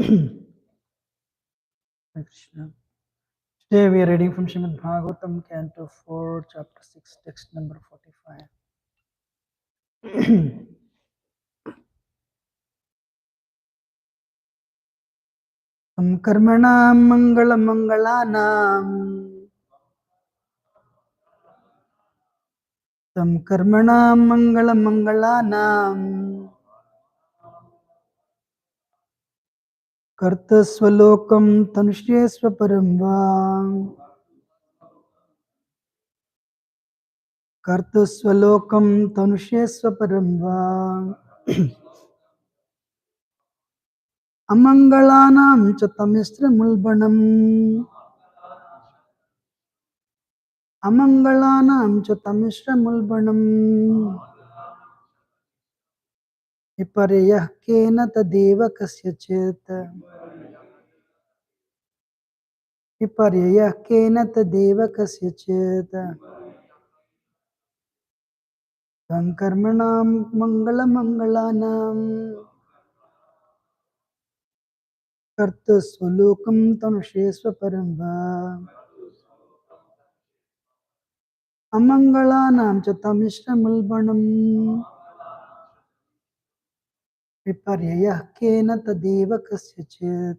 Krishna. Today we are reading from Śrimad Bhāgavatam, Canto 4, Chapter 6, text number 45. Tam karmanam mangalanam Tam karmanam mangalanam Kartasvalokam tanushesva paramba Kartasvalokam tanushesva paramba Amangalanam cha tamistra mulbanam Amangalanam cha tamistra mulbanam Viparyah kena tadeva kasyachit Viparyah kena tadeva kasyachit Tankarmanam mangalanam Kartasvalokam tanushesva paramba Amangalanam cha tamistra mulbanam Viparyah kena tadeva kasyachit.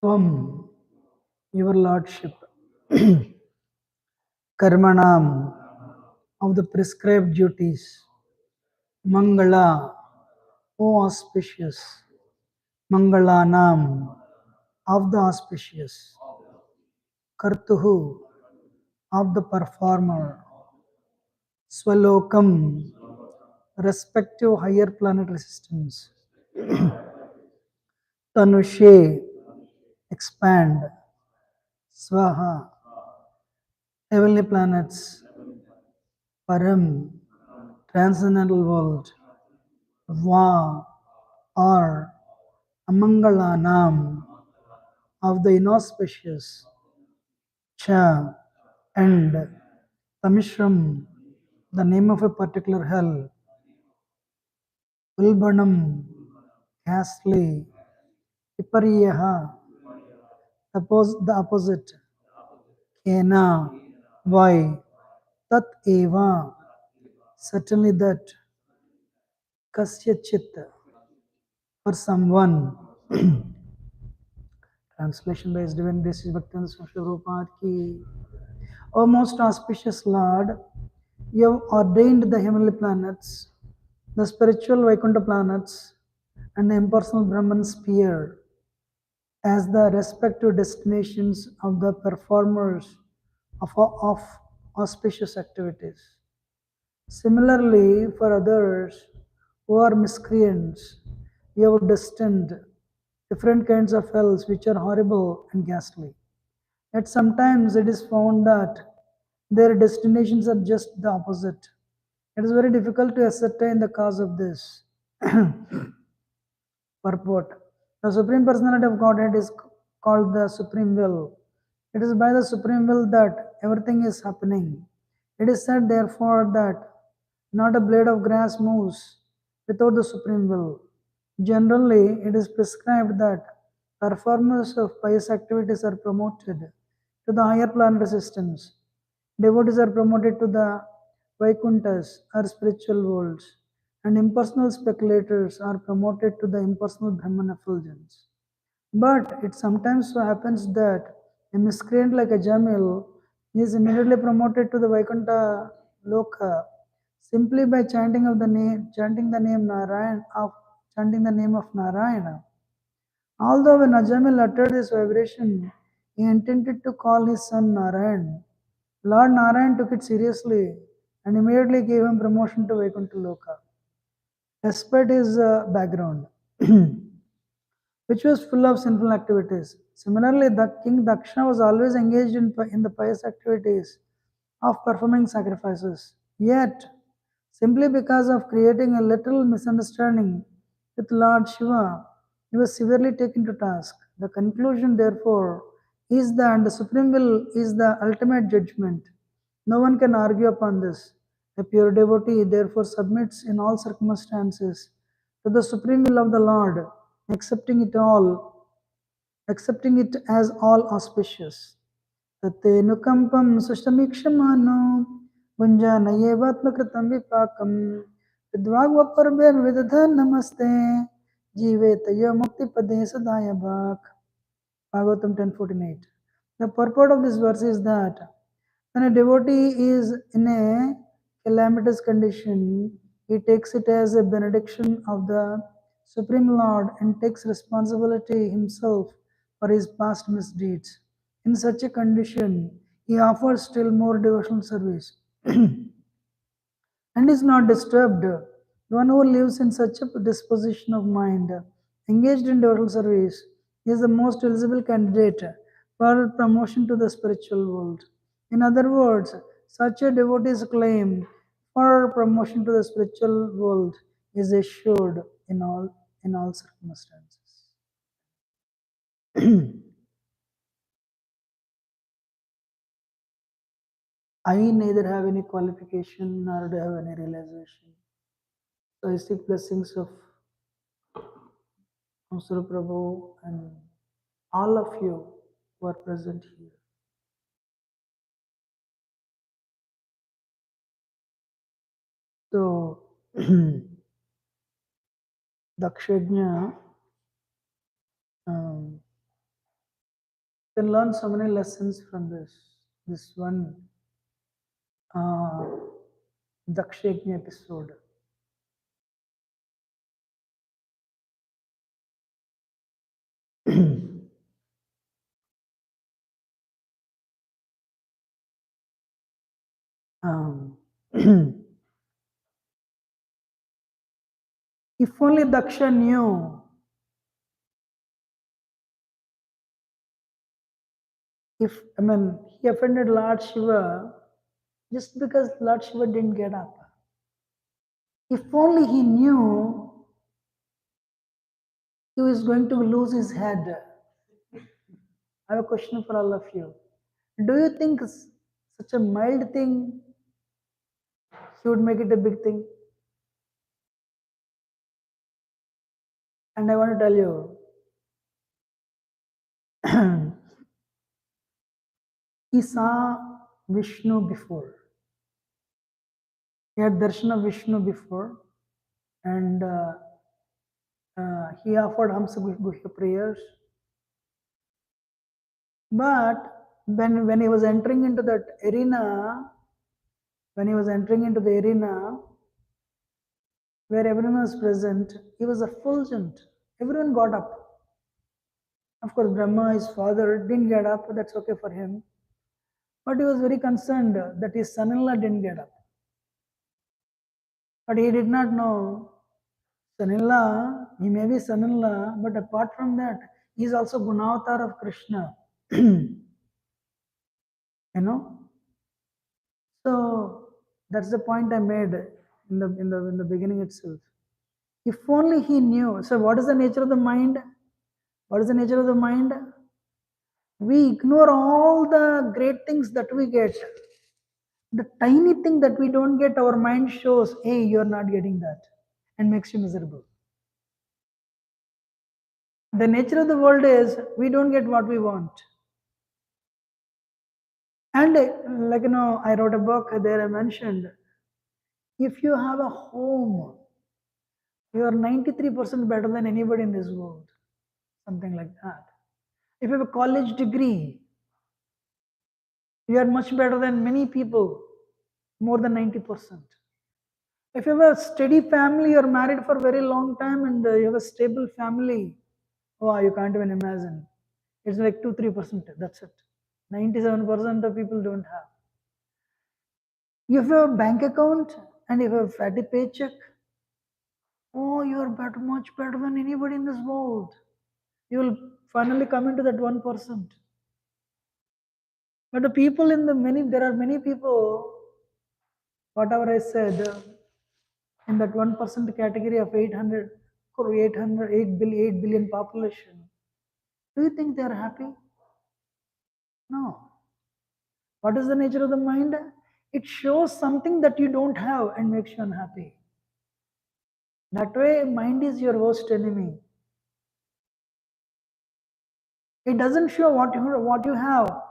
Tvam, your lordship, karmanam, of the prescribed duties, mangala, O auspicious, mangalanam, of the auspicious, kartuhu, of the performer, swalokam, respective higher planetary systems, tanushe, expand, swaha, heavenly planets, param, transcendental world, va, or amangalanam, of the inauspicious, cha, and tamishram, the name of a particular hell, ulbanam, ghastly, vipariyaha, the opposite, Kena. Why? Tat eva. Certainly that. Kasyachit. For someone. Translation by His Divine Grace Bhaktivinoda Swami Prabhupada ki. O most auspicious Lord, you have ordained the heavenly planets, the spiritual Vaikuntha planets, and the impersonal Brahman sphere as the respective destinations of the performers of auspicious activities. Similarly, for others who are miscreants, you have destined different kinds of hells which are horrible and ghastly. Yet sometimes it is found that their destinations are just the opposite. It is very difficult to ascertain the cause of this. Purport. The Supreme Personality of Godhead is called the Supreme Will. It is by the Supreme Will that everything is happening. It is said, therefore, that not a blade of grass moves without the Supreme Will. Generally, it is prescribed that performers of pious activities are promoted to the higher planetary systems. Devotees are promoted to the Vaikunthas or spiritual worlds, and impersonal speculators are promoted to the impersonal Brahman effulgence. But it sometimes so happens that a miscreant like a Jamil is immediately promoted to the Vaikuntha Loka simply by chanting the name chanting the name of Narayana. Although when Ajamil uttered this vibration, he intended to call his son Narayan. Lord Narayan took it seriously and immediately gave him promotion to Vaikuntha Loka, despite his background, which was full of sinful activities. Similarly, the king Daksha was always engaged in the pious activities of performing sacrifices. Yet, simply because of creating a little misunderstanding with Lord Shiva, he was severely taken to task. The conclusion, therefore, is that the Supreme Will is the ultimate judgment. No one can argue upon this. A pure devotee, therefore, submits in all circumstances to the Supreme Will of the Lord, accepting it as all auspicious. तत्तेनुकम्पं सुष्टमीक्षमानो भुञ्जानयेवात्मकृतं विपाकं विद्वाग्वपर्वेर्विदधन् नमस्ते जीवेत यो मुक्तिपदे सदाय भाक्. Bhāgavatam 10:48. The purport of this verse is that when a devotee is in a calamitous condition, he takes it as a benediction of the Supreme Lord and takes responsibility himself for his past misdeeds. In such a condition, he offers still more devotional service and is not disturbed. The one who lives in such a disposition of mind, engaged in devotional service, is the most eligible candidate for promotion to the spiritual world. In other words, such a devotee's claim for promotion to the spiritual world is assured in all circumstances. I neither have any qualification nor do I have any realization. So I seek blessings of Sri Prabhu and all of you who are present here. So, Dakshajna can learn so many lessons from this one Dakshajna episode. If only Daksha knew, he offended Lord Shiva just because Lord Shiva didn't get up. If only he knew he was going to lose his head. I have a question for all of you. Do you think such a mild thing he would make it a big thing? And I want to tell you, he saw Vishnu before. He had darshan of Vishnu before, and he offered Hamsa Guhya prayers. But when he was entering into that arena, when he was entering into the arena where everyone was present, he was effulgent. Everyone got up. Of course, Brahma, his father, didn't get up. That's okay for him. But he was very concerned that his son-in-law didn't get up. But he did not know son-in-law, he may be son-in-law, but apart from that, he is also Gunavatar of Krishna. You know? So that's the point I made in the beginning itself. If only he knew. So what is the nature of the mind? What is the nature of the mind? We ignore all the great things that we get. The tiny thing that we don't get, our mind shows, hey, you're not getting that, and makes you miserable. The nature of the world is we don't get what we want. And I wrote a book there, I mentioned, if you have a home, you are 93% better than anybody in this world. Something like that. If you have a college degree, you are much better than many people, more than 90%. If you have a steady family, you're married for a very long time and you have a stable family, wow, you can't even imagine. It's like 2-3%, that's it. 97% of people don't have. If you have a bank account and if you have a fatty paycheck, oh, you're much better than anybody in this world. You will finally come into that 1%. But the people there are many people, whatever I said, in that 1% category of 8 billion population. Do you think they are happy? No. What is the nature of the mind? It shows something that you don't have and makes you unhappy. That way, mind is your worst enemy. It doesn't show what you have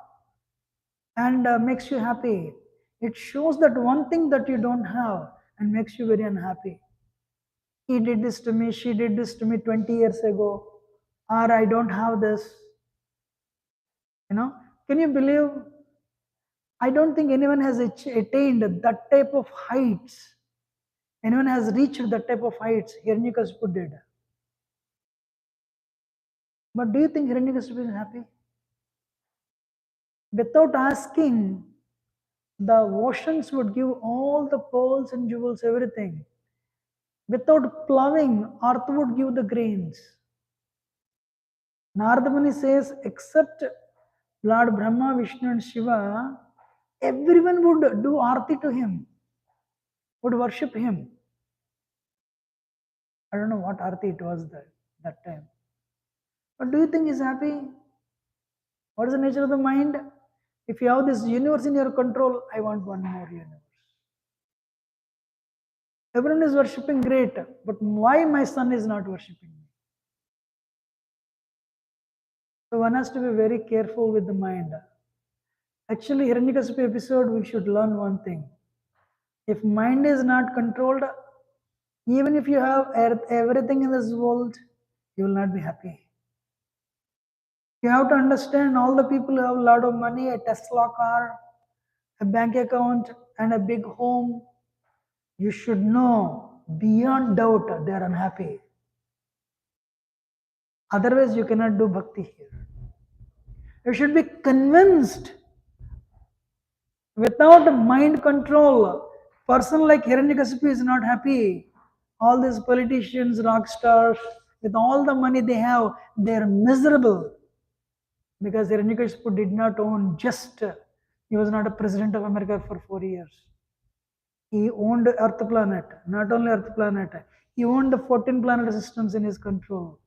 and makes you happy. It shows that one thing that you don't have and makes you very unhappy. He did this to me, she did this to me 20 years ago, or I don't have this. Can you believe? I don't think anyone has attained that type of heights. Anyone has reached that type of heights. Hiranyakasipu did. But do you think Hiranyakasipu is happy? Without asking, the oceans would give all the pearls and jewels, everything. Without plowing, earth would give the grains. Narada Muni says, except Lord Brahma, Vishnu and Shiva, everyone would do arti to him, would worship him. I don't know what arti it was that time. But do you think he's happy? What is the nature of the mind? If you have this universe in your control, I want one more universe. Everyone is worshipping, great, but why my son is not worshipping me? So one has to be very careful with the mind. Actually, Hiranyakasipu episode, we should learn one thing. If mind is not controlled, even if you have everything in this world, you will not be happy. You have to understand all the people who have a lot of money, a Tesla car, a bank account, and a big home. You should know beyond doubt they are unhappy. Otherwise, you cannot do bhakti here. You should be convinced. Without mind control, person like Hiranyakasipu is not happy. All these politicians, rock stars, with all the money they have, they are miserable. Because Hiranyakasipu did not own he was not a president of America for 4 years. He owned Earth planet, not only Earth planet, he owned the 14 planet systems in his control.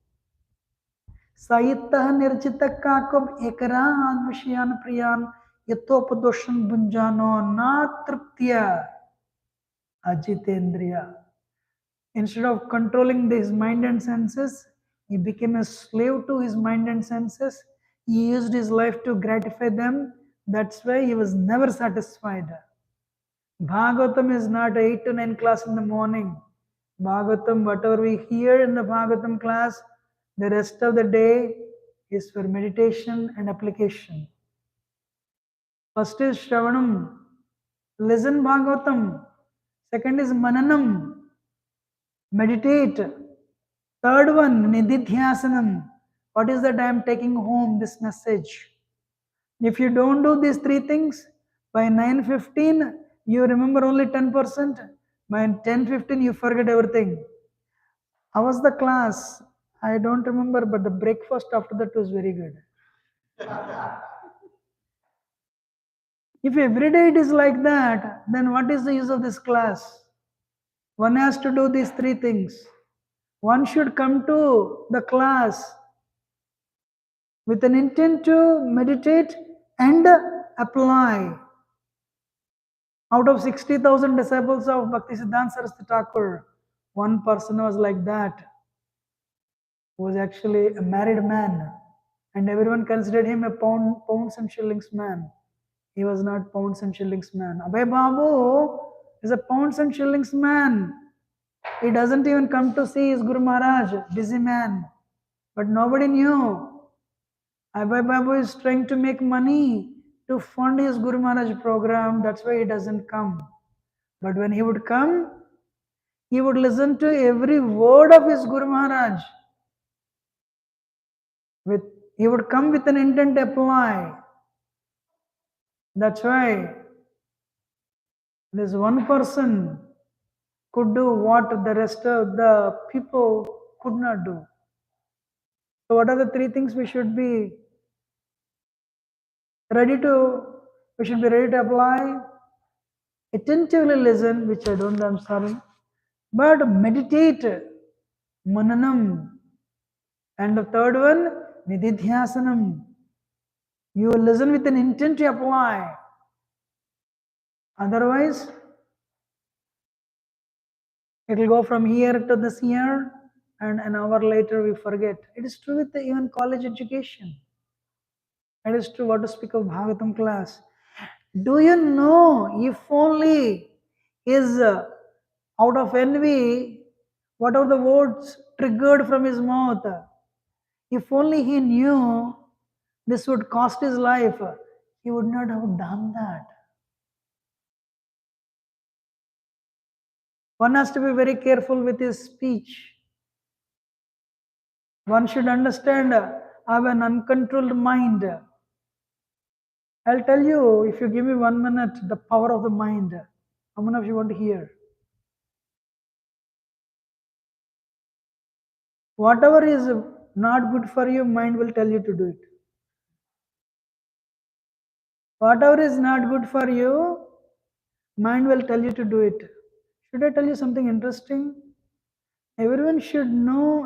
Saitah nirchita kakam ekaran vishayan priyan yathopadoshan bunjano na triptya ajitendriya. Instead of controlling his mind and senses, he became a slave to his mind and senses. He used his life to gratify them, That's why he was never satisfied. Bhagavatam is not 8 to 9 class in the morning. Bhagavatam, whatever we hear in the Bhagavatam class, the rest of the day is for meditation and application. First is Shravanam, listen Bhagavatam. Second is Mananam, meditate. Third one, Nididhyasanam. What is that I am taking home this message? If you don't do these three things, by 9:15 you remember only 10%. By 10:15 you forget everything. How was the class? I don't remember, but the breakfast after that was very good. If every day it is like that, then what is the use of this class? One has to do these three things. One should come to the class with an intent to meditate and apply. Out of 60,000 disciples of Bhaktisiddhanta Saraswati Thakur, one person was like that, who was actually a married man, and everyone considered him a pounds and shillings man. He was not pounds and shillings man. Abhay Babu is a pounds and shillings man. He doesn't even come to see his Guru Maharaj, busy man. But nobody knew. Abhay Babu is trying to make money to fund his Guru Maharaj program. That's why he doesn't come. But when he would come, he would listen to every word of his Guru Maharaj. He would come with an intent to apply. That's why this one person could do what the rest of the people could not do. So what are the three things we should be ready to apply? Attentively listen, which I don't know, I'm sorry. But meditate, mananam. And the third one, nididhyasanam. You will listen with an intent to apply. Otherwise, it will go from here to this year, and an hour later we forget. It is true with even college education. It is true what to speak of Bhagavatam class. Do you know, if only is out of envy, whatever the words triggered from his mouth, if only he knew this would cost his life, he would not have done that. One has to be very careful with his speech. One should understand, I have an uncontrolled mind. I'll tell you, if you give me 1 minute, the power of the mind. How many of you want to hear? Whatever is not good for you, mind will tell you to do it. Whatever is not good for you, mind will tell you to do it. Should I tell you something interesting? Everyone should know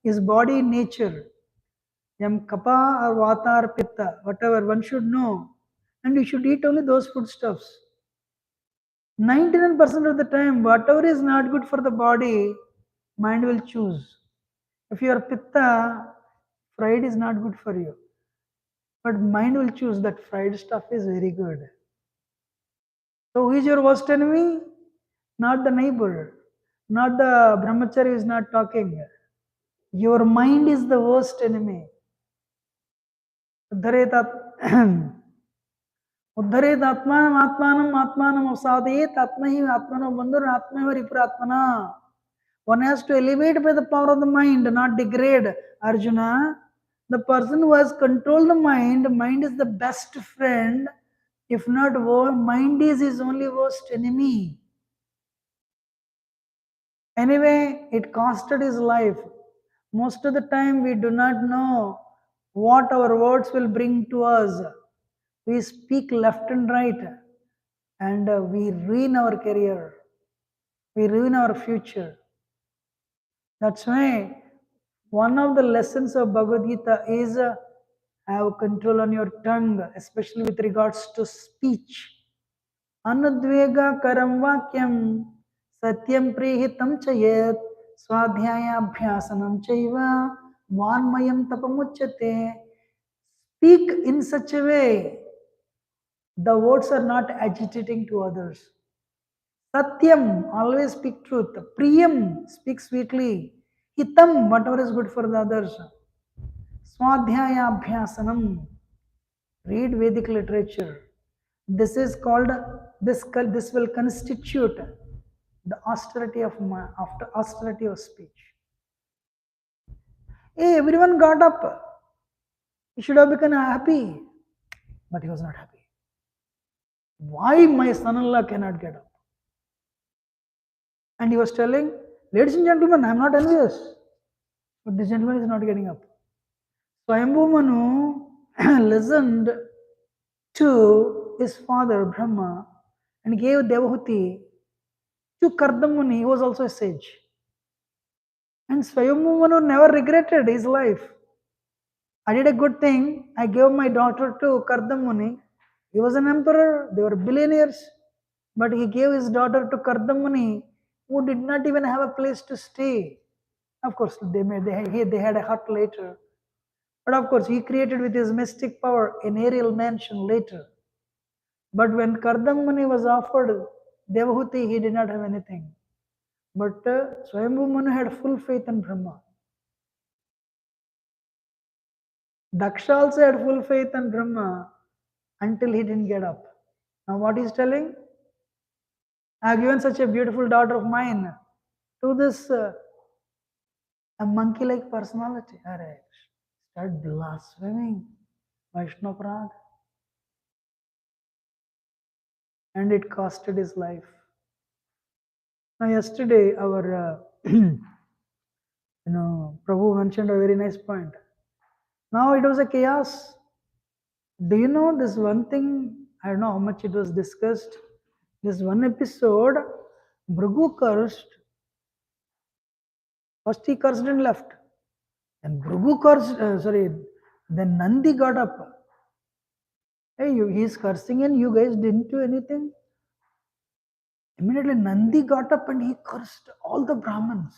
his body nature. Yam kapha or vata or pitta, whatever, one should know. And you should eat only those foodstuffs. 99% of the time, whatever is not good for the body, mind will choose. If you are pitta, fried is not good for you. But mind will choose that fried stuff is very good. So who is your worst enemy? Not the neighbor, not the brahmachari who is not talking. Your mind is the worst enemy. उद्धरेत आत्मानम आत्मानम आत्मानम अवसादयेत आत्मा ही आत्मनो बंधुर आत्मा ही रिपुरात्मना. One has to elevate by the power of the mind, not degrade. Arjuna, the person who has controlled the mind is the best friend. If not, mind is his only worst enemy. Anyway, it costed his life. Most of the time, we do not know what our words will bring to us. We speak left and right, and we ruin our career. We ruin our future. That's why one of the lessons of Bhagavad Gita is have control on your tongue, especially with regards to speech. Anudvega karam vakyam satyam prihitam chayet swadhyaya abhyasanam chaiva vanmayam tapamuchyate. Speak in such a way The words are not agitating to others. Satyam, always speak truth. Priyam, speak sweetly. Hitam, whatever is good for the others. Swadhyaya abhyasanam, read Vedic literature. This is called, this will constitute the austerity of austerity of speech. Hey, everyone got up. He should have become happy, but he was not happy. Why my son-in-law cannot get up? And he was telling, ladies and gentlemen, I am not envious, but this gentleman is not getting up. Swayambhu Manu listened to his father Brahma and gave Devahuti to Kardam Muni. He was also a sage. And Swayambhu Manu never regretted his life. I did a good thing. I gave my daughter to Kardam Muni. He was an emperor. They were billionaires. But he gave his daughter to Kardam Muni, who did not even have a place to stay. Of course, they had a hut later. But of course, he created with his mystic power an aerial mansion later. But when Kardam Muni was offered Devahuti, he did not have anything. But Swayambhu Manu had full faith in Brahma. Daksha also had full faith in Brahma until he didn't get up. Now what he's telling? I have given such a beautiful daughter of mine to this a monkey-like personality. Start blaspheming Vaishnaprad. And it costed his life. Now yesterday our Prabhu mentioned a very nice point. Now it was a chaos. Do you know this one thing? I don't know how much it was discussed. This one episode, Bhrigu cursed. First he cursed and left. And Bhrigu cursed, then Nandi got up. Hey, he's cursing and you guys didn't do anything. Immediately Nandi got up and he cursed all the Brahmins.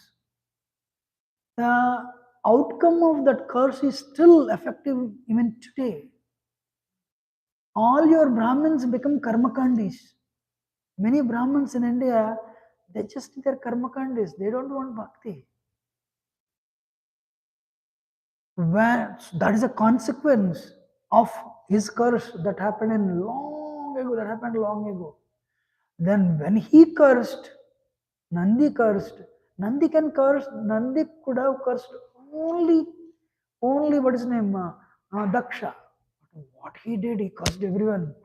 The outcome of that curse is still effective even today. All your Brahmins become karmakandis. Many Brahmins in India, they just they're karmakandis. They don't want bhakti. That is a consequence of his curse that happened long ago. Then when he cursed, Nandi cursed. Nandi could have cursed only what is his name? Daksha. What he did, he cursed everyone.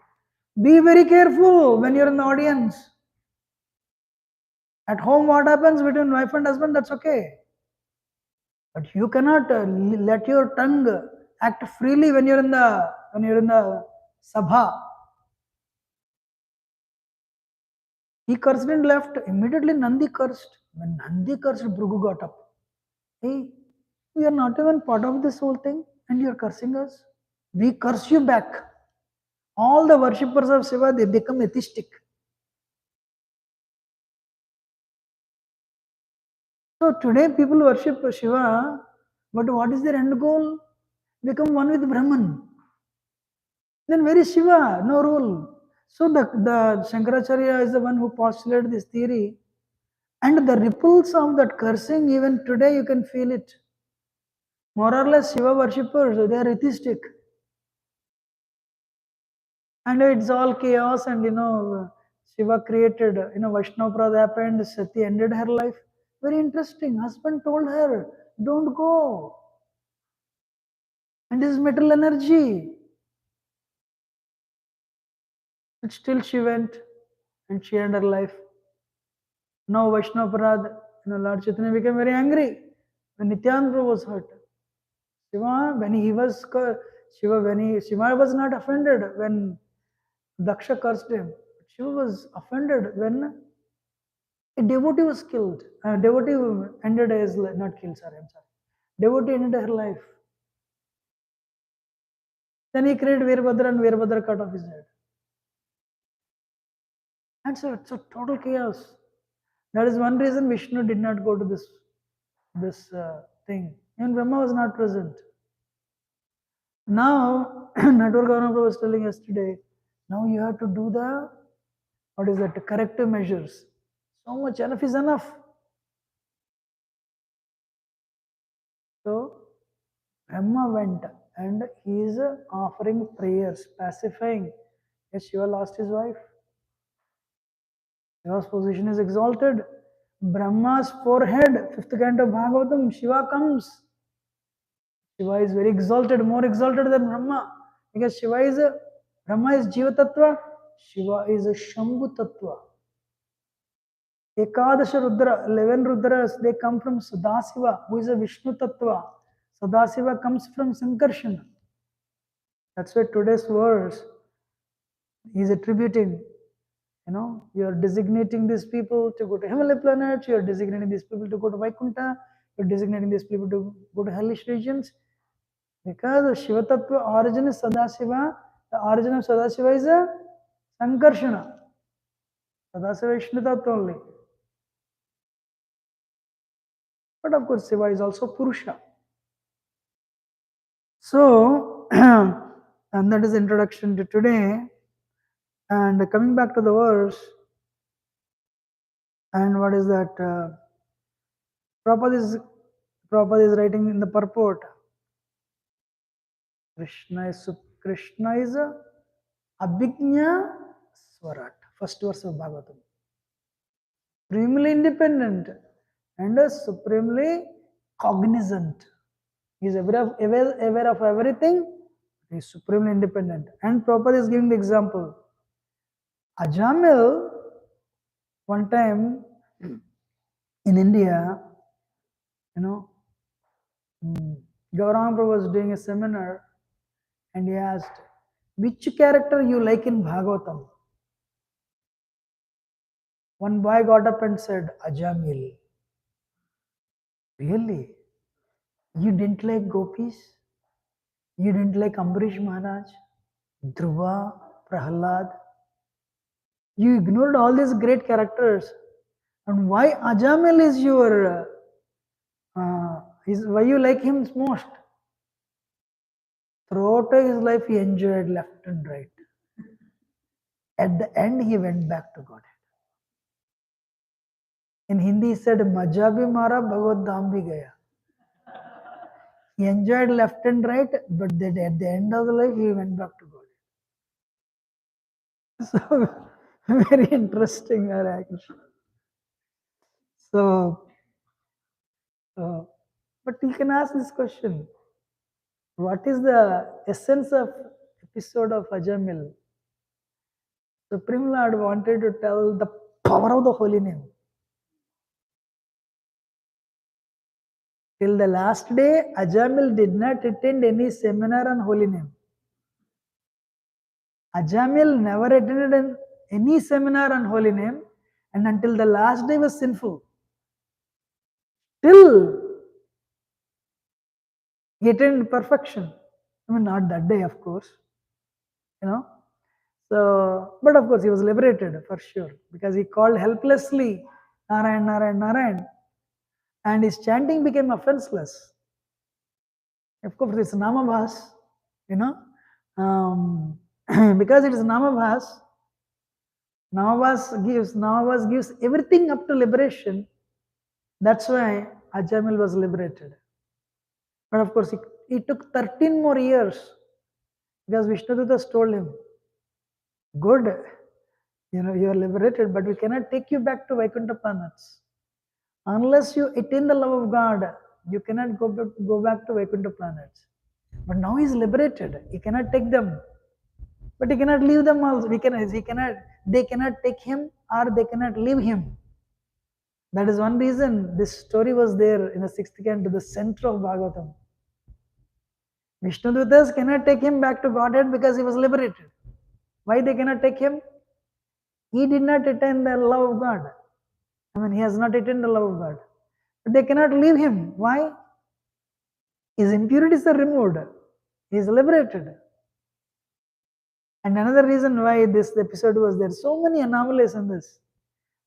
Be very careful when you're in the audience. At home, what happens between wife and husband, that's okay. But you cannot let your tongue act freely when you're in the sabha. He cursed and left. Immediately Nandi cursed. When Nandi cursed, Bhrigu got up. Hey, we are not even part of this whole thing and you are cursing us. We curse you back. All the worshippers of Shiva, they become atheistic. So today people worship Shiva, but what is their end goal? Become one with Brahman. Then where is Shiva? No rule. So the Shankaracharya is the one who postulated this theory. And the ripples of that cursing, even today you can feel it. More or less Shiva worshippers, they are atheistic. And it's all chaos and Shiva created, Vaishnava happened, Sati ended her life. Very interesting. Husband told her, don't go. And this is metal energy. But still she went and she ended her life. Now Vaishnava Lord Chaitanya became very angry when Nityananda was hurt. Shiva was not offended when Daksha cursed him. Shiva was offended when a devotee was killed. A devotee ended his life, not killed, sorry, I'm sorry. Devotee ended her life. Then he created Veerbhadra and Veerbhadra cut off his head. And so it's a total chaos. That is one reason Vishnu did not go to this thing. And Brahma was not present. Now, Network Governor was telling yesterday, Now you have to do the, what is that, corrective measures. So much, enough is enough. So Brahma went and he is offering prayers, pacifying. Yes, Shiva lost his wife. Shiva's position is exalted. Brahma's forehead, fifth canto of Bhagavatam, Shiva comes. Shiva is very exalted, more exalted than Brahma. Because Shiva is a, Brahma is Jiva Tattva, Shiva is a Shambhu Tattva. Ekadasha Rudra, 11 Rudras, they come from Sadasiva, who is a Vishnu Tattva. Sadasiva comes from Sankarshana. That's why today's verse is attributing, you are designating these people to go to heavenly planets, you are designating these people to go to Vaikuntha, you are designating these people to go to hellish regions. Because the Shiva Tattva origin is Sadasiva, the origin of Sadasiva is a Sankarshana. Sadasiva is Vishnu Tattva only. But of course, Shiva is also Purusha. So, and that is the introduction to today. And coming back to the verse, and what is that? Prabhupada is writing in the purport. Krishna is Abhijna Swarat, first verse of Bhagavatam. Supremely independent and supremely cognizant. He is aware of everything. He is supremely independent. And Prabhupada is giving the example. Ajamil, one time in India, Gauranga Prabhu was doing a seminar and he asked, which character you like in Bhagavatam? One boy got up and said, Ajamil. Really? You didn't like Gopis? You didn't like Ambarish Maharaj, Dhruva, Prahlad? You ignored all these great characters. And why Ajamil is your, why you like him most? Throughout his life he enjoyed left and right. At the end he went back to Godhead. In Hindi he said, Maja bhi mara, Bhagavad Dham bhi gaya. He enjoyed left and right, but then at the end of the life he went back to God. So, very interesting, Hare Krishna. So, but you can ask this question. What is the essence of episode of Ajamil? Supreme Lord wanted to tell the power of the holy name. Till the last day, Ajamil did not attend any seminar on holy name. Ajamil never attended any seminar on holy name, and until the last day was sinful. Till he attained perfection. I mean, not that day, of course. So, but of course, he was liberated for sure because he called helplessly Narayan, Narayan, Narayan, and his chanting became offenseless. Of course, it's Namabhas, because it is Namabhas. Namabhas gives everything up to liberation. That's why Ajamil was liberated. But of course, it took 13 more years because Vishnudutas told him, good, you are liberated, but we cannot take you back to Vaikuntha planets. Unless you attain the love of God, you cannot go back to Vaikuntha planets. But now he is liberated. He cannot take them. But he cannot leave them also. They cannot take him or they cannot leave him. That is one reason this story was there in the 6th canto, the center of Bhagavatam. Vishnudutas cannot take him back to Godhead because he was liberated. Why they cannot take him? He did not attain the love of God. I mean, he has not attained the love of God. But they cannot leave him. Why? His impurities are removed. He is liberated. And another reason why this episode was there, so many anomalies in this.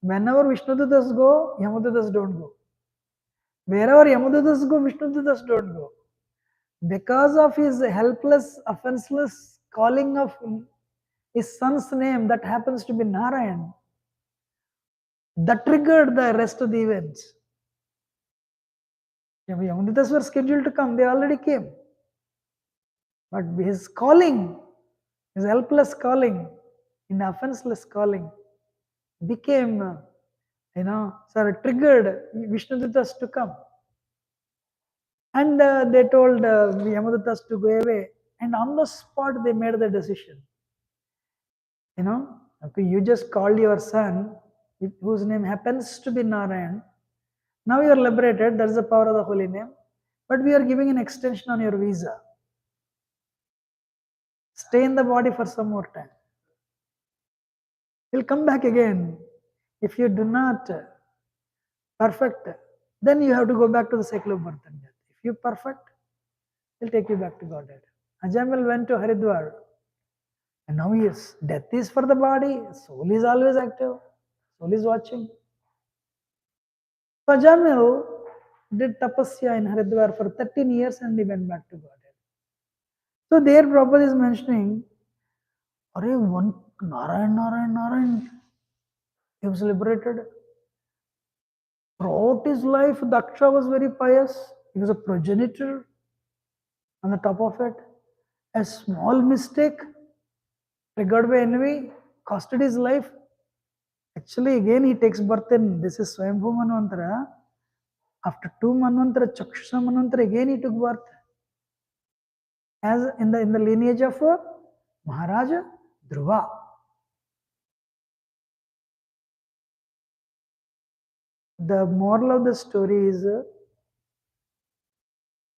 Whenever Vishnudutas go, Yamadutas don't go. Wherever Yamadutas go, Vishnudutas don't go. Because of his helpless, offenseless calling of his son's name that happens to be Narayan, that triggered the rest of the events. Yamaditas were scheduled to come, they already came. But his calling, his helpless calling, in offenseless calling, became, triggered Vishnudutas to come. And they told Yamadutas to go away. And on the spot, they made the decision. Okay, you just called your son, whose name happens to be Narayan. Now you are liberated, that is the power of the holy name. But we are giving an extension on your visa. Stay in the body for some more time. He'll come back again. If you do not perfect, then you have to go back to the cycle of birth and death. If you perfect, he'll take you back to Godhead. Ajamil went to Haridwar. And now yes, death is for the body, soul is always active, soul is watching. So Ajamil did tapasya in Haridwar for 13 years and he went back to Godhead. So there Prabhupada is mentioning, one Narayan, he was liberated. Throughout his life, Daksha was very pious. He was a progenitor. On the top of it, a small mistake triggered by envy costed his life. Actually, again he takes birth in, this is Swayambhu Manvantara. After 2 Manvantara, Chakshusa Manvantara, again he took birth. As in the lineage of Maharaja Dhruva. The moral of the story is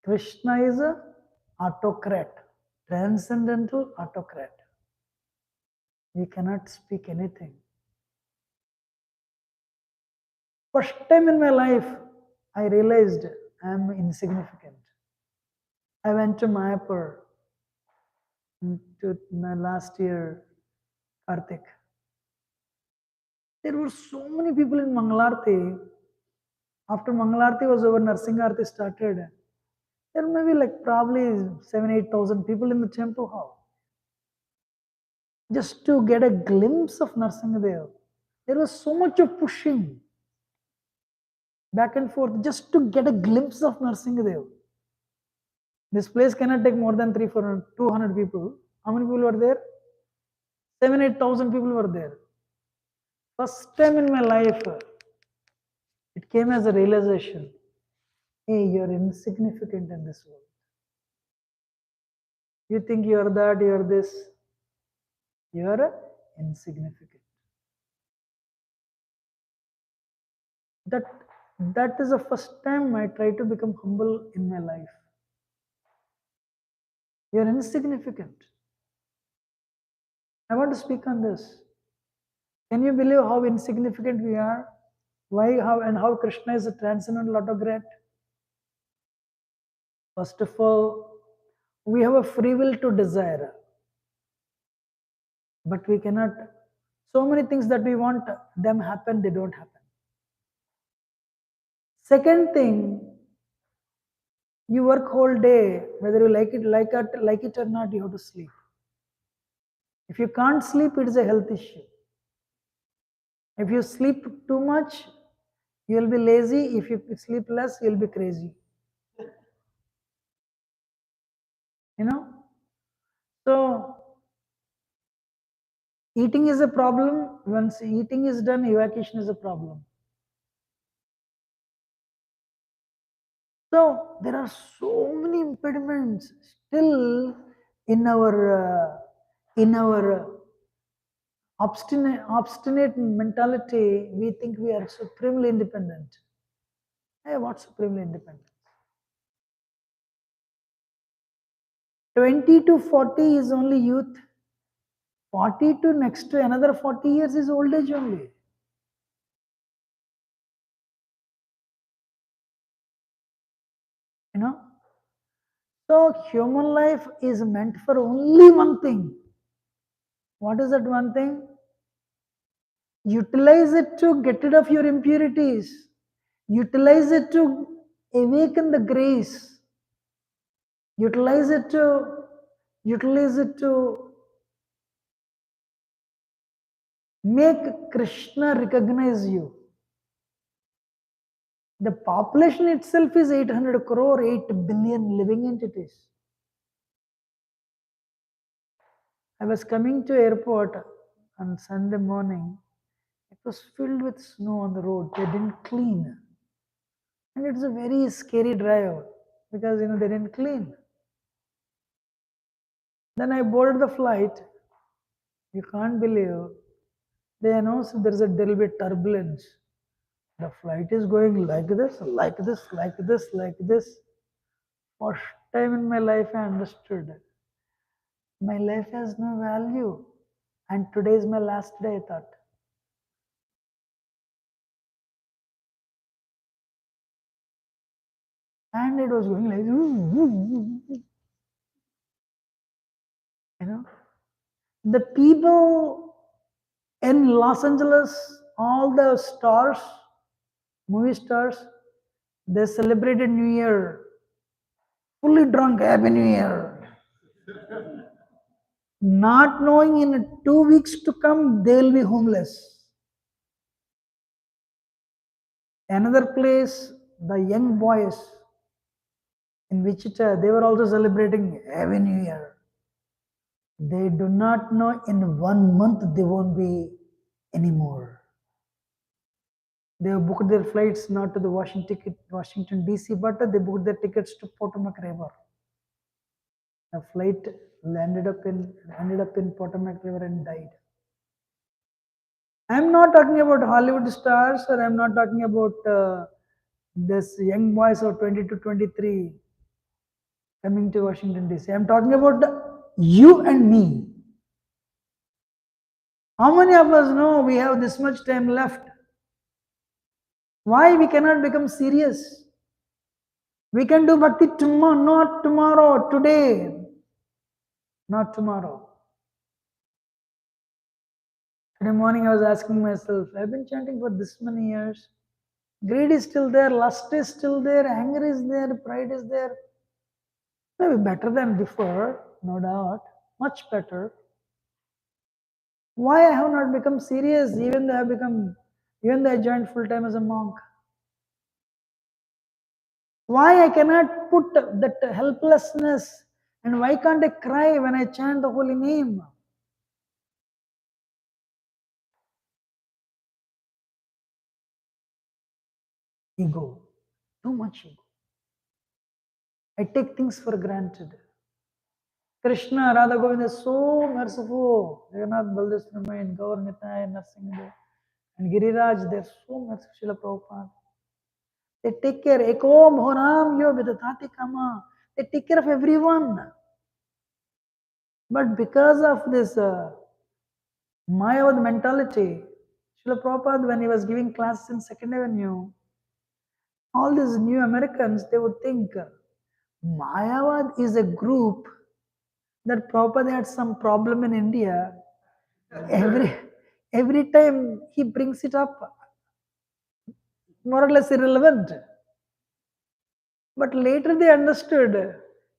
Krishna is an autocrat, transcendental autocrat. We cannot speak anything. First time in my life, I realized I am insignificant. I went to Mayapur to my last year, Kartik. There were so many people in Mangalarti. After Mangalarti was over, Narsingarti started. There may be like probably 7,000-8,000 people in the temple hall. Just to get a glimpse of Narsingadev. There was so much of pushing back and forth just to get a glimpse of Narsingadev. This place cannot take more than 300-400, 200 people. How many people were there? 7,000-8,000 people were there. First time in my life, it came as a realization. Hey, you're insignificant in this world. You think you're that, you're this. You're insignificant. That is the first time I try to become humble in my life. You're insignificant. I want to speak on this. Can you believe how insignificant we are? Why, how Krishna is a transcendental autocrat? First of all, we have a free will to desire. But we cannot, so many things that we want them happen, they don't happen. Second thing, you work whole day, whether you like it or not, you have to sleep. If you can't sleep, it is a health issue. If you sleep too much, you will be lazy. If you sleep less, you will be crazy. So eating is a problem. Once eating is done, evacuation is a problem. So there are so many impediments still in our obstinate mentality. We think we are supremely independent. Hey, what supremely independent? 20 to 40 is only youth. 40 to next to another 40 years is old age only. So human life is meant for only one thing. What is that one thing? Utilize it to get rid of your impurities. Utilize it to awaken the grace. Utilize it to Make Krishna recognize you. The population itself is 800 crore, 8 billion living entities. I was coming to airport on Sunday morning. It was filled with snow on the road. They didn't clean. And it's a very scary drive because they didn't clean. Then I boarded the flight. You can't believe. They announced there will be turbulence. The flight is going like this, like this, like this, like this. First time in my life I understood. My life has no value. And today is my last day, I thought. And it was going like, the people in Los Angeles, all the stars, movie stars, they celebrated New Year, fully drunk, Happy New Year. Not knowing in 2 weeks to come, they'll be homeless. Another place, the young boys in Wichita, they were also celebrating Happy New Year. They do not know in 1 month they won't be anymore. They have booked their flights not to the Washington DC, but they booked their tickets to Potomac River. The flight ended up in Potomac River and died. I'm not talking about Hollywood stars, or I'm not talking about this young boys of 20 to 23 coming to Washington DC. I'm talking about you and me. How many of us know we have this much time left? Why we cannot become serious? We can do bhakti tomorrow, not tomorrow, today, not tomorrow. Today morning I was asking myself, I've been chanting for this many years. Greed is still there, lust is still there, anger is there, pride is there. Maybe better than before, no doubt, much better. Why I have not become serious even though I joined full time as a monk? Why I cannot put that helplessness, and why can't I cry when I chant the holy name? Ego, too much ego. I take things for granted. Krishna, Radha Govinda is so merciful. Jagannath, Baldeswami, Gaur Nitai, Narsinghdev, and Giriraj, they're so merciful. Srila Prabhupada. They take care. Eko Bhoram Yo Vidatati Kama. They take care of everyone. But because of this Mayavad mentality, Srila Prabhupada, when he was giving classes in Second Avenue, all these new Americans, they would think Mayavad is a group that Prabhupada had some problem in India. Every time he brings it up, more or less irrelevant. But later they understood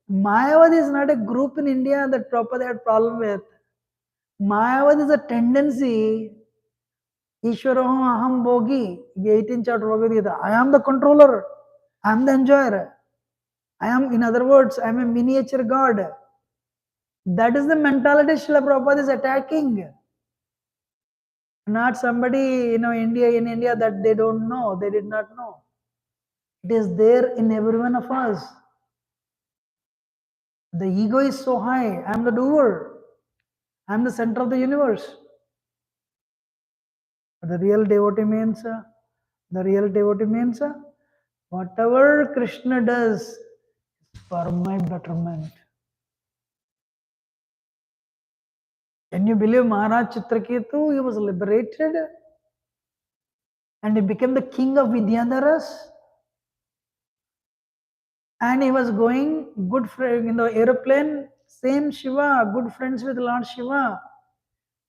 Mayavad is not a group in India that Prabhupada had problem with. Mayavad is a tendency. Ishwaraho aham bhogi, 18th chapter Bhagavad Gita. I am the controller. I am the enjoyer. In other words, I am a miniature God. That is the mentality Srila Prabhupada is attacking. Not somebody, in India that they don't know, they did not know. It is there in every one of us. The ego is so high. I am the doer. I am the center of the universe. The real devotee means, whatever Krishna does is for my betterment. Can you believe Maharaj Chitraketu? He was liberated and he became the king of Vidyadharas. And he was going good friend in the aeroplane, same Shiva, good friends with Lord Shiva.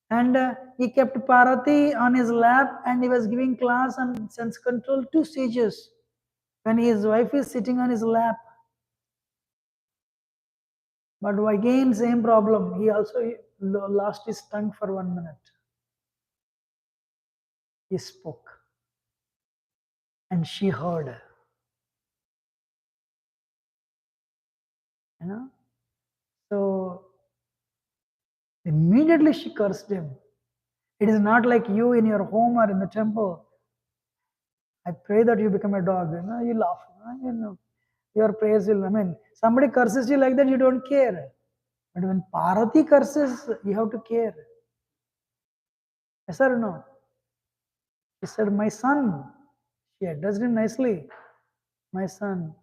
And he kept Parvati on his lap and he was giving class on sense control 2 stages when his wife is sitting on his lap. But again, same problem. He also lost his tongue for 1 minute. he spoke. And she heard. You know? So immediately she cursed him. It is not like you in your home or in the temple. I pray that you become a dog. You laugh. Your prayers will, somebody curses you like that, you don't care. But when Parvati curses, you have to care. Yes or no? She said, my son. She addressed him nicely. My son,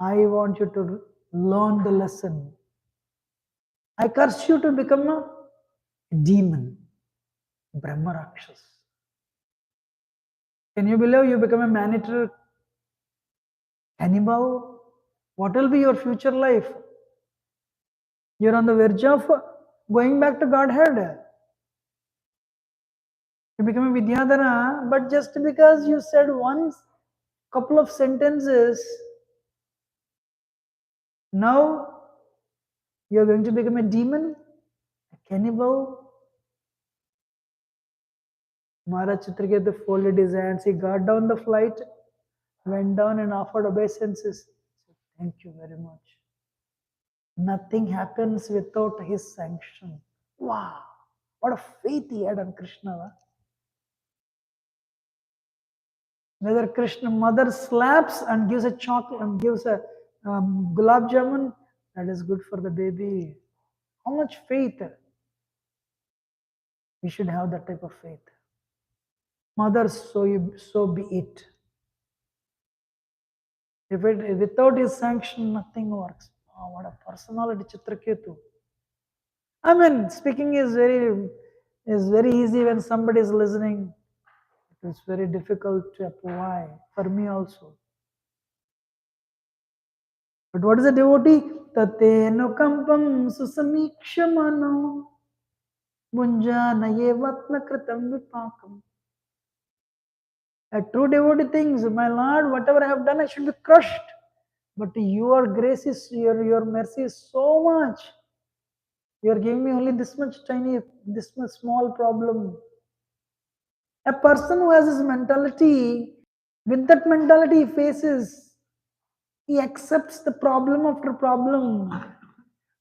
I want you to learn the lesson. I curse you to become a demon, Brahma Rakshas. Can you believe you become a man-eater cannibal? What will be your future life? You're on the verge of going back to Godhead. You become a Vidyadhara, but just because you said one couple of sentences, now you're going to become a demon, a cannibal. Maharaj Chitraketu folded his hands, he got down the flight, went down and offered obeisances. Said, thank you very much. Nothing happens without his sanction. Wow, what a faith he had on Krishna. Huh? Whether Krishna mother slaps and gives a chocolate and gives a gulab jamun, that is good for the baby. How much faith? We should have that type of faith. Mother, so be it. If it without his sanction, nothing works. Oh, what a personality, Chitraketu. Speaking is very easy when somebody is listening. It's very difficult to apply for me also. But what is a devotee? Tateno kampam susamikshamano munjana yevatna kritam vipakam. A true devotee thinks, my Lord, whatever I have done, I should be crushed. But your grace is, your mercy is so much. You are giving me only this much small problem. A person who has this mentality, with that mentality he faces, he accepts the problem after problem,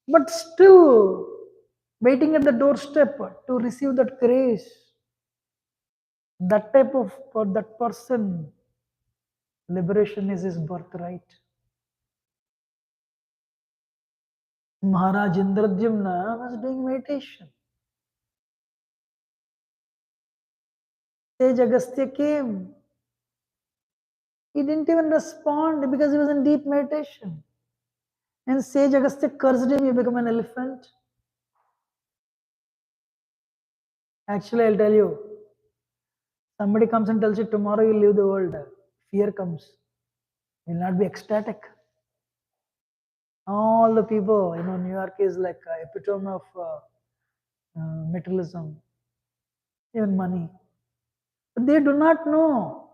but still waiting at the doorstep to receive that grace. That type of, for that person, liberation is his birthright. Maharaj Indradyumna was doing meditation. Sage Agastya came. He didn't even respond because he was in deep meditation. And Sage Agastya cursed him, you become an elephant. Actually, I'll tell you, somebody comes and tells you tomorrow you'll leave the world. Fear comes. You'll not be ecstatic. All the people, New York is like an epitome of materialism, even money. But they do not know.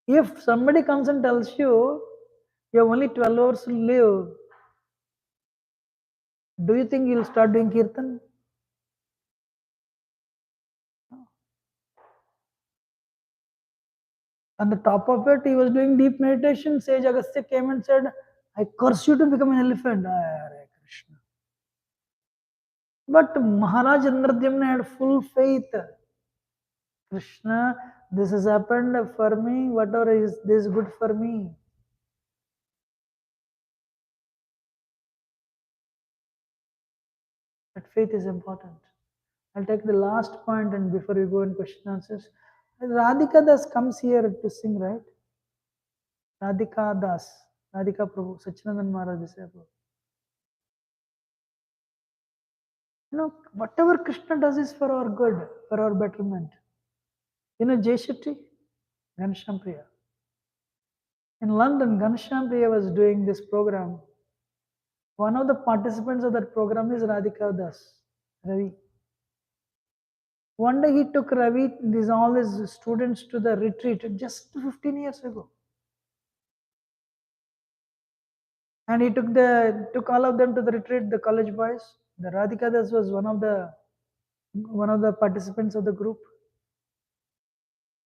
If somebody comes and tells you, you have only 12 hours to live, do you think you'll start doing kirtan? On the top of it, he was doing deep meditation. Sage Agastya came and said, I curse you to become an elephant. Hare Krishna. But Maharaj Indradyumna had full faith. Krishna, this has happened for me. Whatever is this good for me? That faith is important. I'll take the last point and before we go in question answers. Radhika Das comes here to sing, right? Radhika Das, Radhika Prabhu, Sachinandan Maharaj disciple. Whatever Krishna does is for our good, for our betterment. Jay Shetty, Ghanshyam Priya. In London, Ghanshyam Priya was doing this program. One of the participants of that program is Radhika Das, Ravi. One day he took Ravi, all his students to the retreat just 15 years ago. And he took all of them to the retreat, the college boys. The Radhika Das was one of the participants of the group.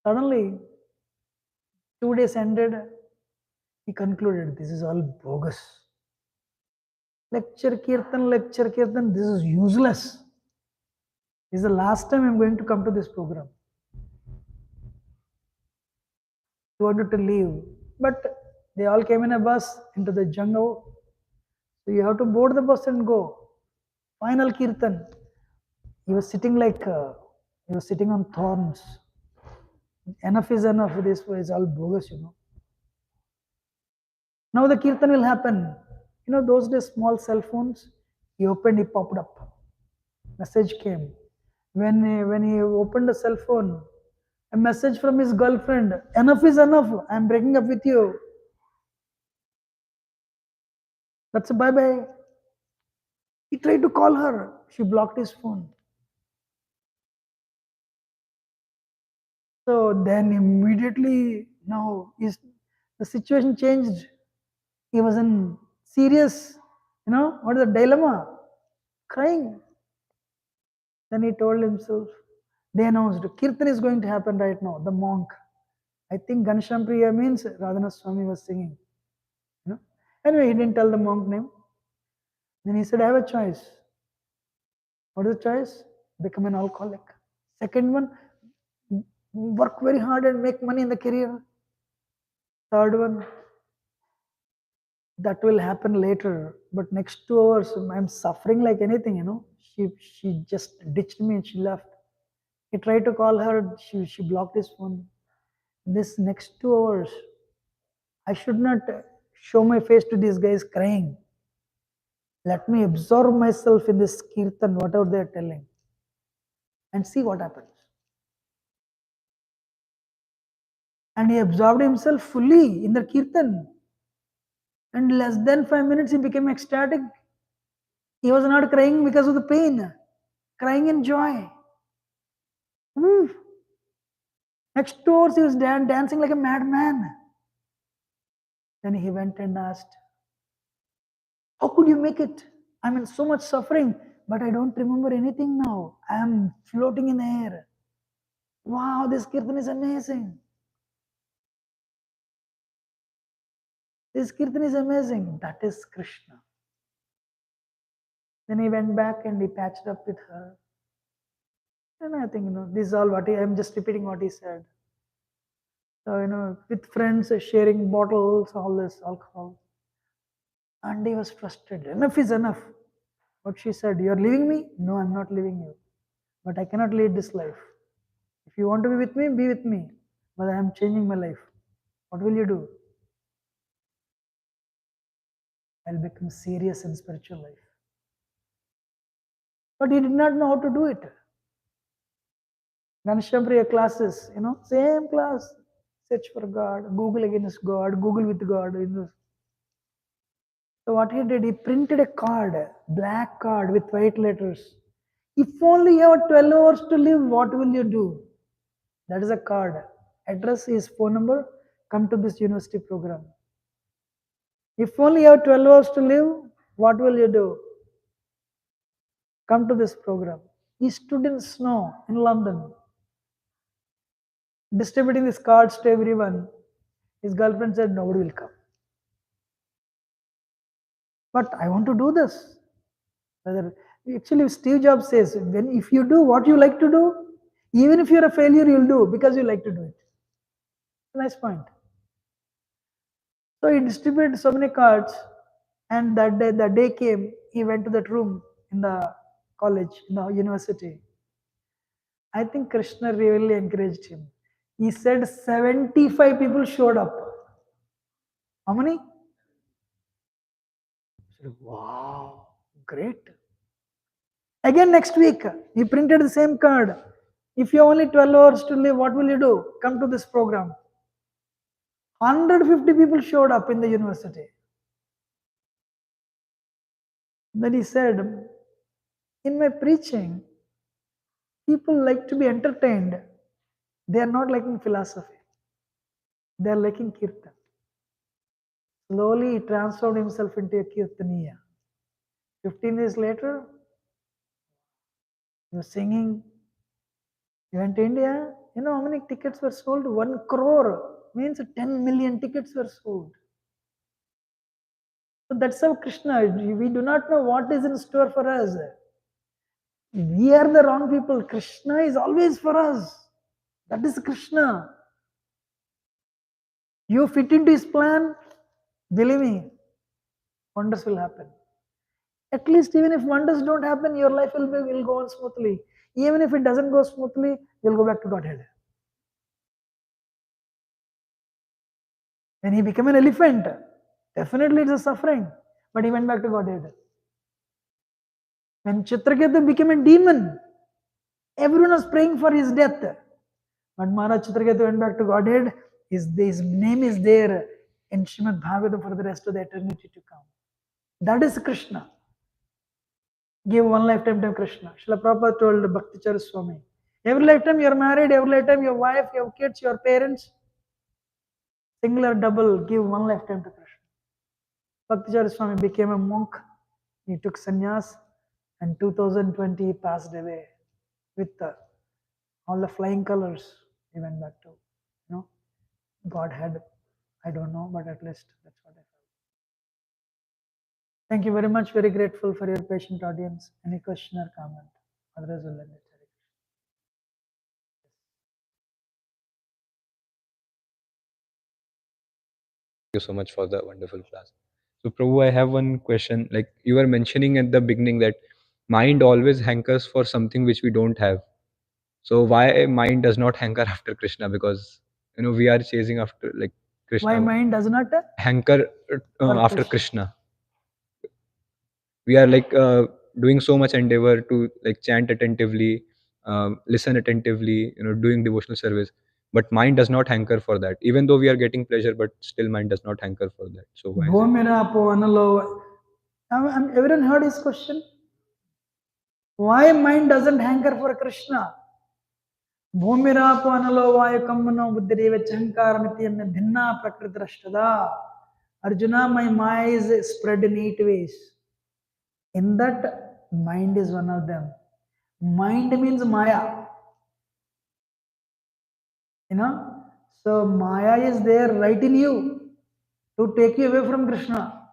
Suddenly, 2 days ended. He concluded, this is all bogus. Lecture kirtan, this is useless. This is the last time I'm going to come to this program. He wanted to leave, but they all came in a bus into the jungle. So you have to board the bus and go. Final kirtan. He was sitting he was sitting on thorns. Enough is enough. This is all bogus. Now the kirtan will happen. Those days small cell phones. He opened, he popped up. Message came. When he opened the cell phone, a message from his girlfriend. Enough is enough. I'm breaking up with you. That's a bye bye. He tried to call her. She blocked his phone. So then immediately now the situation changed. He was in serious, what is the dilemma? Crying. Then he told himself, they announced, Kirtan is going to happen right now. The monk. I think Ganesham Priya means Radhana Swami was singing. Anyway, he didn't tell the monk name. Then he said, I have a choice. What is the choice? Become an alcoholic. Second one, work very hard and make money in the career. Third one, that will happen later. But next 2 hours, I'm suffering like anything. She just ditched me and she left. He tried to call her, she blocked his phone. This next 2 hours, I should not show my face to these guys crying. Let me absorb myself in this kirtan, whatever they're telling, and see what happens. And he absorbed himself fully in the kirtan. And less than 5 minutes, he became ecstatic. He was not crying because of the pain, crying in joy. Next 2 hours, he was dancing like a madman. Then he went and asked, how could you make it? I'm in so much suffering, but I don't remember anything now. I am floating in the air. Wow, this kirtan is amazing. This kirtan is amazing. That is Krishna. Then he went back and he patched up with her. And I think, this is all what I'm just repeating what he said. So, with friends sharing bottles, all this alcohol. And he was frustrated. Enough is enough. What she said, you're leaving me? No, I'm not leaving you. But I cannot lead this life. If you want to be with me, be with me. But I am changing my life. What will you do? I'll become serious in spiritual life. But he did not know how to do it. Ganesham classes, same class. Search for God, Google against God, Google with God. So what he did, he printed a card, black card with white letters. If only you have 12 hours to live, what will you do? That is a card. Address is phone number, come to this university program. If only you have 12 hours to live, what will you do? Come to this program. He stood in snow in London, distributing these cards to everyone. His girlfriend said, nobody will come. But I want to do this. Actually, Steve Jobs says, if you do what you like to do, even if you're a failure, you'll do because you like to do it. Nice point. So he distributed so many cards, and the day came, he went to that room in the college, in the university. I think Krishna really encouraged him. He said 75 people showed up. How many? Wow, great. Again next week, he printed the same card. If you have only 12 hours to live, what will you do? Come to this program. 150 people showed up in the university. Then he said, in my preaching, people like to be entertained. They are not liking philosophy. They are liking kirtan. Slowly he transformed himself into a kirtaniya. 15 years later, he was singing. He went to India. You know how many tickets were sold? 1 crore means 10 million tickets were sold. So that's how Krishna, we do not know what is in store for us. We are the wrong people. Krishna is always for us. That is Krishna. You fit into his plan, believe me, wonders will happen. At least even if wonders don't happen, your life will go on smoothly. Even if it doesn't go smoothly, you'll go back to Godhead. When he became an elephant, definitely it's a suffering, but he went back to Godhead. When Chitraketu became a demon, everyone was praying for his death. But Maharaj Chitraketu went back to Godhead. His name is there in Śrimad Bhāgavatam for the rest of the eternity to come. That is Krishna. Give one lifetime to Krishna. Srila Prabhupada told Bhaktichara Swami, every lifetime you're married, every lifetime your wife, your kids, your parents, single or double, give one lifetime to Krishna. Bhaktichara Swami became a monk. He took sannyas, and 2020 he passed away with all the flying colors. He went back to, God had, I don't know, but at least that's what I felt. Thank you very much. Very grateful for your patient audience. Any question or comment? Otherwise, we'll end it. Thank you so much for the wonderful class. So, Prabhu, I have one question. Like you were mentioning at the beginning that mind always hankers for something which we don't have. So, why mind does not hanker after Krishna? Because we are chasing after like Krishna. Why mind does not hanker after Krishna? We are like doing so much endeavor to like chant attentively, listen attentively, doing devotional service. But mind does not hanker for that. Even though we are getting pleasure, but still mind does not hanker for that. So why is it? Everyone heard his question? Why mind doesn't hanker for Krishna? Bhumirapo analo vayukamano buddhireva chankaramiti bhinna prakritirashtada. Arjuna, my mind is spread in 8 ways. In that, mind is one of them. Mind means Maya. So Maya is there right in you to take you away from Krishna.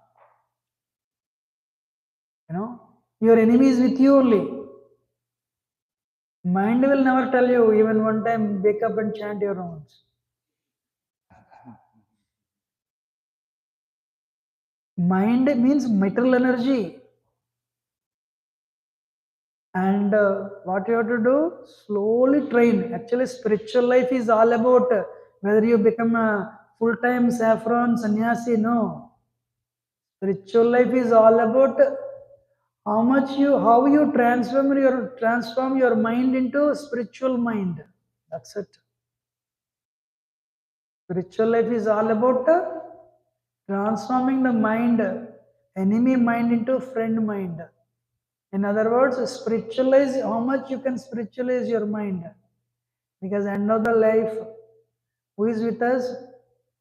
Your enemy is with you only. Mind will never tell you, even one time, wake up and chant your rounds. Mind means material energy. And what you have to do? Slowly train. Actually, spiritual life is all about whether you become a full-time saffron sannyasi. No. Spiritual life is all about how you transform your mind into spiritual mind. That's it. Spiritual life is all about transforming the mind, enemy mind into friend mind. In other words, spiritualize how much you can spiritualize your mind. Because end of the life, who is with us,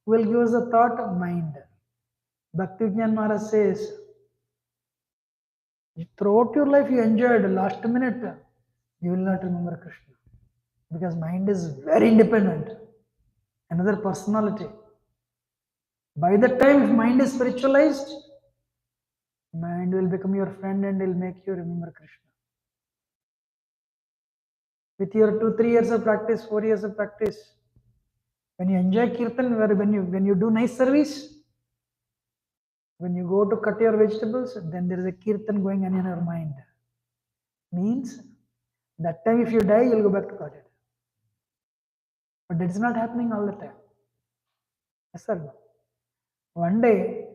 will give us the thought mind. Bhakti Vigyan Maharaj says, throughout your life you enjoyed, last minute, you will not remember Krishna. Because mind is very independent. Another personality. By the time if mind is spiritualized, mind will become your friend and will make you remember Krishna. With your 2-3 years of practice, 4 years of practice, when you enjoy kirtan, when you do nice service, when you go to cut your vegetables, then there is a kirtan going on in your mind. Means that time if you die, you'll go back to Godhead. But that is not happening all the time. Yes or no? One day,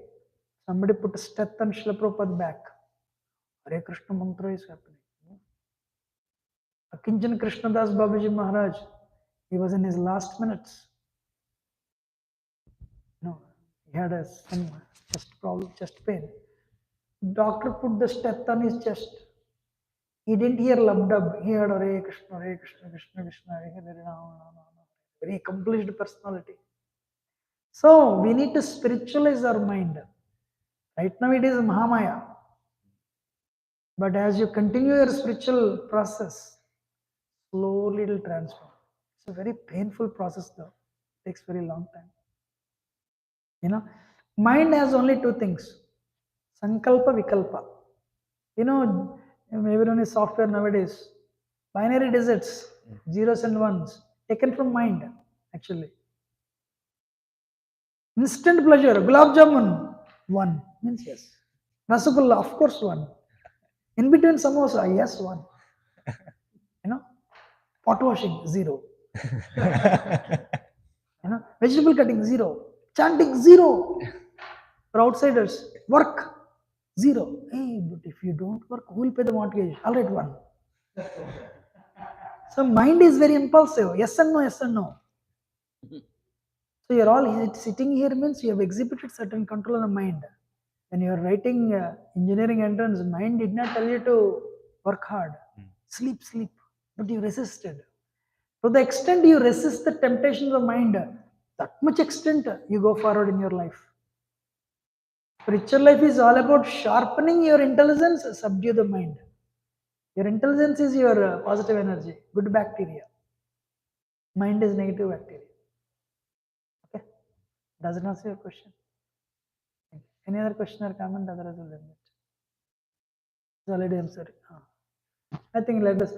somebody put a step on Srila Prabhupada's back. Hare Krishna mantra is happening. Akinchan Krishnadas Babaji Maharaj, he was in his last minutes. He had some chest problem, chest pain. Doctor put the step on his chest. He didn't hear lub-dub. He heard Hare Krishna, Hare Krishna, Krishna Krishna, Hare Rama. Very accomplished personality. So we need to spiritualize our mind. Right now it is Mahamaya. But as you continue your spiritual process, slowly it will transform. It's a very painful process though. It takes very long time. You know, mind has only two things: sankalpa, vikalpa. You know, everyone is software nowadays. Binary digits, zeros and ones, taken from mind, actually. Instant pleasure, gulab jamun, one means yes. Rasgulla, of course, one. In between samosa, yes, one. You know, pot washing, zero. You know, vegetable cutting, zero. Chanting, zero. For outsiders, work, zero. Hey, but if you don't work, who will pay the mortgage? All right, one. So mind is very impulsive. Yes and no, yes and no. So you're all sitting here means you have exhibited certain control on the mind. When you're writing engineering entrance, mind did not tell you to work hard, sleep, sleep, but you resisted. To the extent you resist the temptations of mind, that much extent you go forward in your life. Spiritual life is all about sharpening your intelligence, subdue the mind. Your intelligence is your positive energy, good bacteria. Mind is negative bacteria. Okay? Does it answer your question? Any other question or comment? Otherwise, we'll end it. It's already answered. I think let us.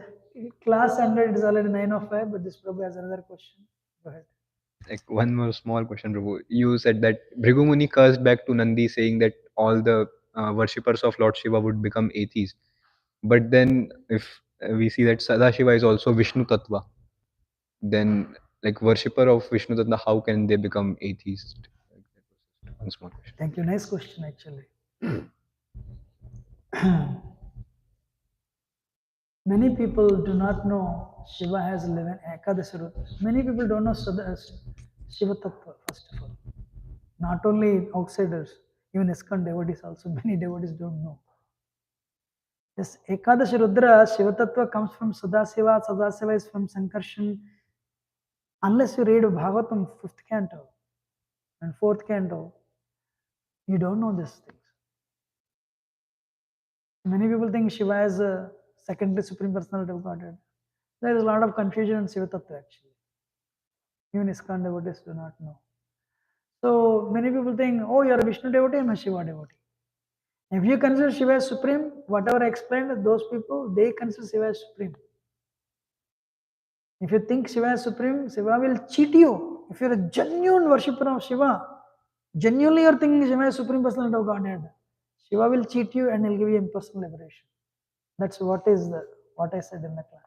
Class ended. It's already 9:05, but this probably has another question. Go ahead. Like one more small question, Prabhu. You said that Bhrigu Muni cursed back to Nandi, saying that all the worshippers of Lord Shiva would become atheists. But then, if we see that Sadashiva is also Vishnu Tattva, then like worshipper of Vishnu Tattva, how can they become atheist? Like, that was just one small question. Thank you. Nice question, actually. Many people do not know Shiva has 11 Ekadashi Rudras. Many people don't know Shiva Tattva, first of all. Not only outsiders, even ISKCON devotees also, many devotees don't know. This Ekadashi Rudra, Shiva Tattva comes from Sadasiva. Sadasiva is from Sankarshan. Unless you read Bhāgavatam 5th canto and 4th canto, you don't know these things. Many people think Shiva is a secondary supreme personality of Godhead. There is a lot of confusion in Shiva Tattva actually. Even ISKCON devotees do not know. So many people think, oh, you are a Vishnu devotee, I am a Shiva devotee. If you consider Shiva as supreme, whatever I explained, those people, they consider Shiva as supreme. If you think Shiva is supreme, Shiva will cheat you. If you're a genuine worshipper of Shiva, genuinely you're thinking Shiva is supreme personality of Godhead, Shiva will cheat you and he'll give you impersonal liberation. That's what I said in the class.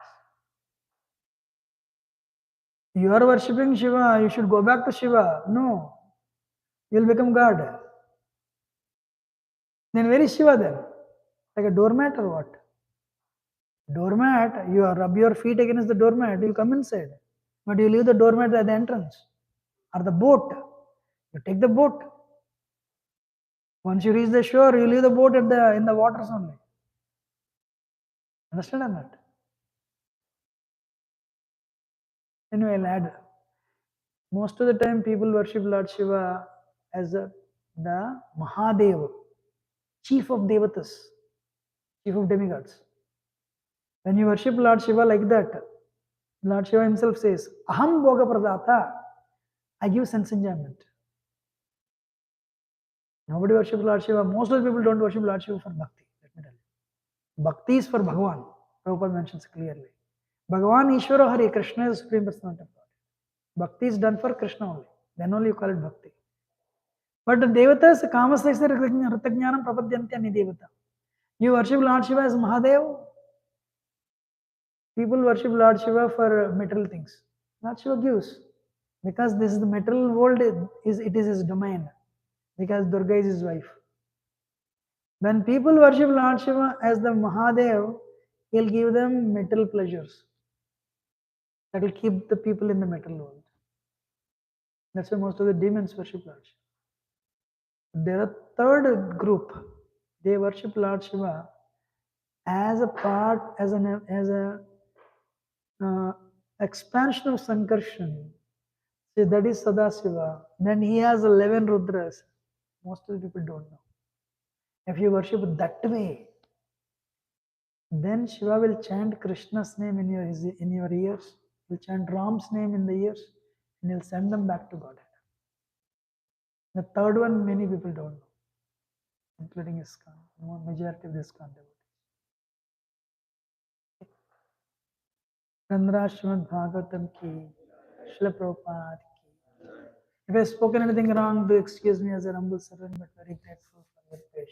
You are worshipping Shiva, you should go back to Shiva. No, you'll become God. Then where is Shiva then? Like a doormat or what? Doormat, you rub your feet against the doormat, you come inside. But you leave the doormat at the entrance. Or the boat. You take the boat. Once you reach the shore, you leave the boat in the waters only. Understand or not? Anyway, I'll add. Most of the time people worship Lord Shiva as the Mahadeva, chief of devatas, chief of demigods. When you worship Lord Shiva like that, Lord Shiva himself says, Aham Bhoga Pradata, I give sense enjoyment. Nobody worships Lord Shiva. Most of the people don't worship Lord Shiva for bhakti. Let me tell you. Bhakti is for Bhagavan. Prabhupada mentions clearly. Bhagavan Ishvara Hari, Krishna is the Supreme Personality of God. Bhakti is done for Krishna only. Then only you call it bhakti. But the devatas, Kamasasya Ritagnanam Prapadyanti Ani Devata. You worship Lord Shiva as Mahadev. People worship Lord Shiva for material things. Lord Shiva gives. Because this is the material world, it is his domain. Because Durga is his wife. When people worship Lord Shiva as the Mahadev, he'll give them material pleasures. That will keep the people in the material world. That's why most of the demons worship Lord Shiva. There are third group. They worship Lord Shiva as a part, as a expansion of Sankarshan. See, that is Sadasiva. Then he has 11 Rudras. Most of the people don't know. If you worship that way, then Shiva will chant Krishna's name in your ears. He'll chant Ram's name in the ears and he'll send them back to Godhead. The third one, many people don't know, including ISKCON, majority of the ISKCON devotees. Chandra Śrimad Bhāgavatam ki, Srila Prabhupada ki. If I have spoken anything wrong, do excuse me as a humble servant, but very grateful for your patience.